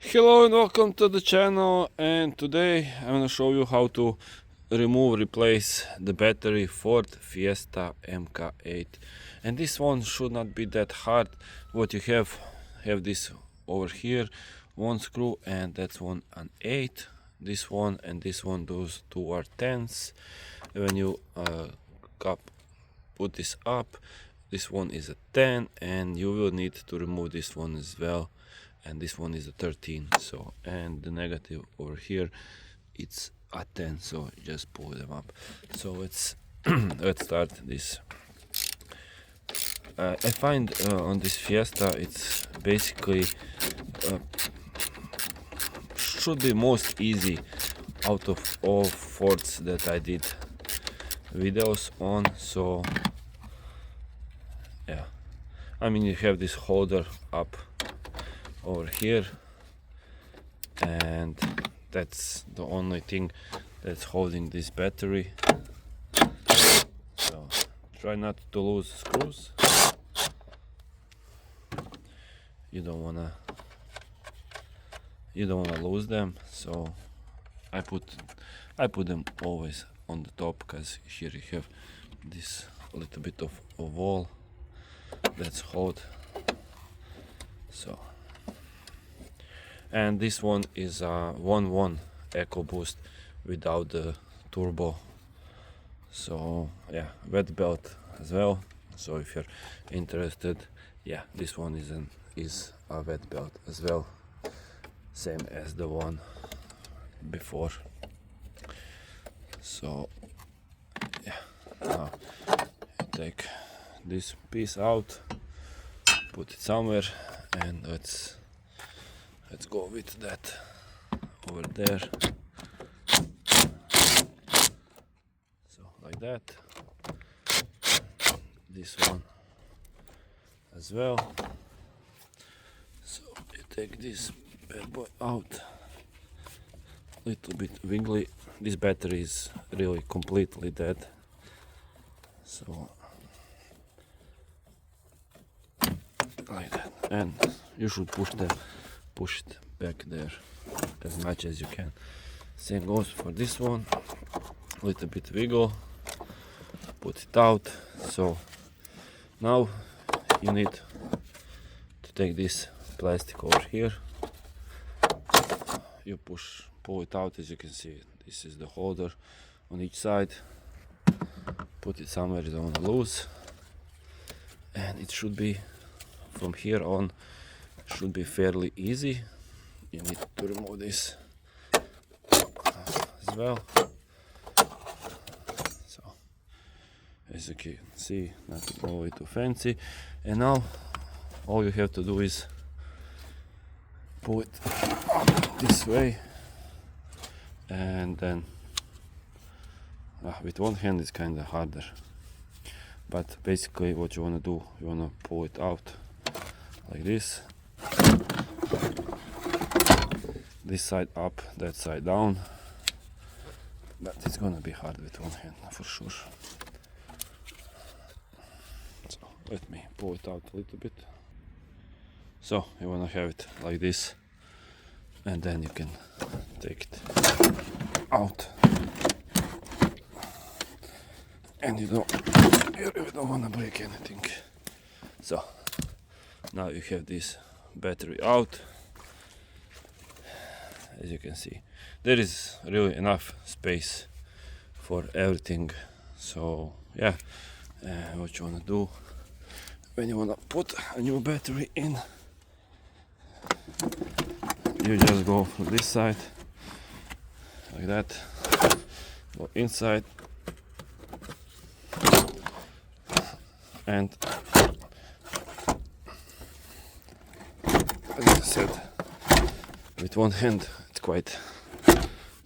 Hello and welcome to the channel, and today I'm going to show you how to replace the battery Ford Fiesta MK8. And this one should not be that hard. What you have this over here, one screw, and that's one an 8. This one and this one, those two are 10s. When you put this up, this one is a 10, and you will need to remove this one as well, and this one is a 13. So, and the negative over here, it's a 10, so just pull them up. So let's start this. I find on this Fiesta it's basically should be most easy out of all Fords that I did videos on. So yeah, I mean, you have this holder up over here, and that's the only thing that's holding this battery. So try not to lose screws. You don't wanna lose them. So I put them always on the top, because here you have this little bit of a wall that's hot. So, and this one is a 1.1 Ecoboost without the turbo. So yeah, wet belt as well. So if you're interested, yeah, this one is a wet belt as well, same as the one before. So yeah, now take this piece out, put it somewhere, and let's go with that over there. So like that. This one as well. So you take this bad boy out. Little bit wiggly. This battery is really completely dead. So like that, and you should push it back there as much as you can. Same goes for this one. Little bit wiggle, put it out. So now you need to take this plastic over here. You pull it out. As you can see, this is the holder on each side. Put it somewhere you don't want to lose, and it should be, from here on, should be fairly easy. You need to remove this as well. So as you can see, nothing really too fancy. And now all you have to do is pull it up this way, and then with one hand it's kind of harder, but basically what you want to do, you want to pull it out like this side up, that side down, but it's gonna be hard with one hand for sure. So let me pull it out a little bit. So you want to have it like this, and then you can take it out, and you don't want to break anything. So now you have this battery out. As you can see, there is really enough space for everything. So yeah, what you want to do when you want to put a new battery in, you just go from this side like that, go inside, and as I said, with one hand it's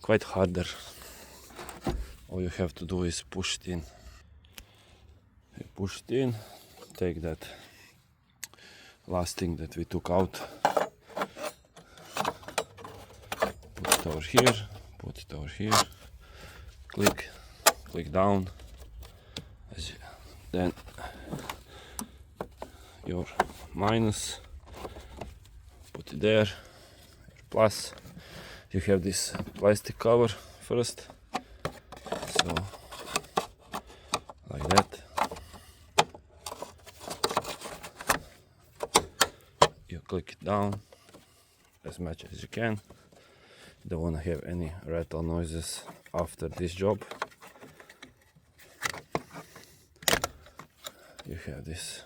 quite harder. All you have to do is push it in. You push it in, take that last thing that we took out, put it over here, put it over here, click down, then your minus, put it there, plus you have this plastic cover first, so like that. You click it down as much as you can. Don't want to have any rattle noises after this job. You have this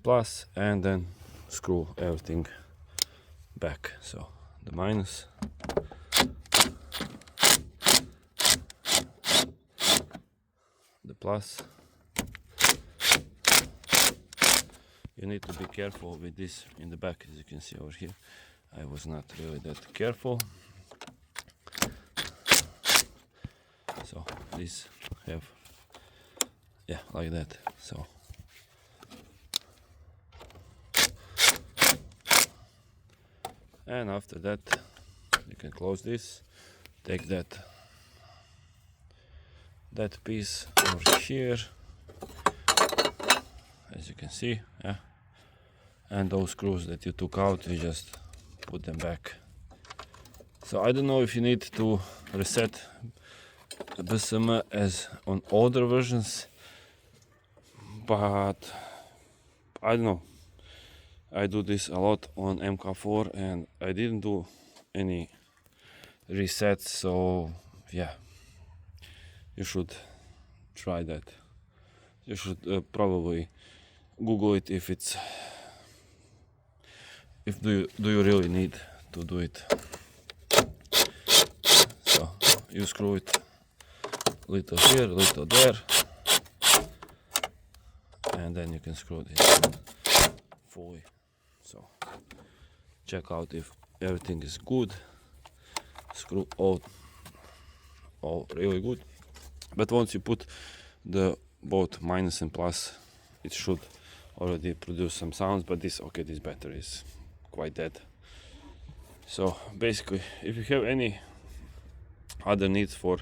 plus, and then screw everything back. So the minus, the plus. You need to be careful with this in the back, as you can see over here. I was not really that careful. So these have, yeah, like that. So and after that you can close this, take that piece over here, as you can see, yeah, and those screws that you took out, you just put them back. So I don't know if you need to reset the BSM as on older versions, but I don't know. I do this a lot on MK4 and I didn't do any resets, so yeah, you should try that. You should probably Google it if do you really need to do it. So you screw it little here, little there, and then you can screw this fully. So check out if everything is good. Screw all really good. But once you put the both minus and plus, it should already produce some sounds. But this battery is quite dead. So basically, if you have any other needs for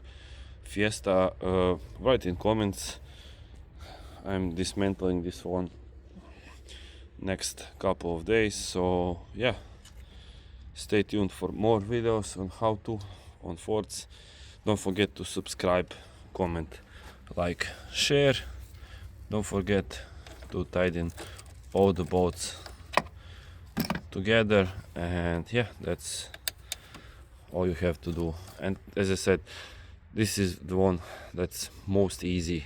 Fiesta, write in comments. I'm dismantling this one next couple of days, so yeah, stay tuned for more videos on how to on Fords. Don't forget to subscribe, comment, like, share. Don't forget to tighten all the bolts together, and yeah, that's all you have to do. And as I said, this is the one that's most easy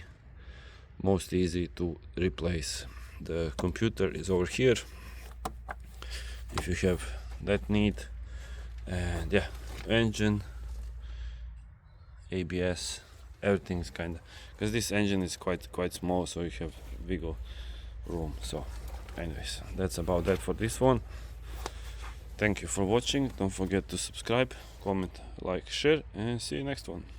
to replace. The computer is over here if you have that need, and yeah, engine, ABS, everything's kinda, because this engine is quite small, so you have wiggle room. So anyways, that's about that for this one. Thank you for watching. Don't forget to subscribe, comment, like, share, and see you next one.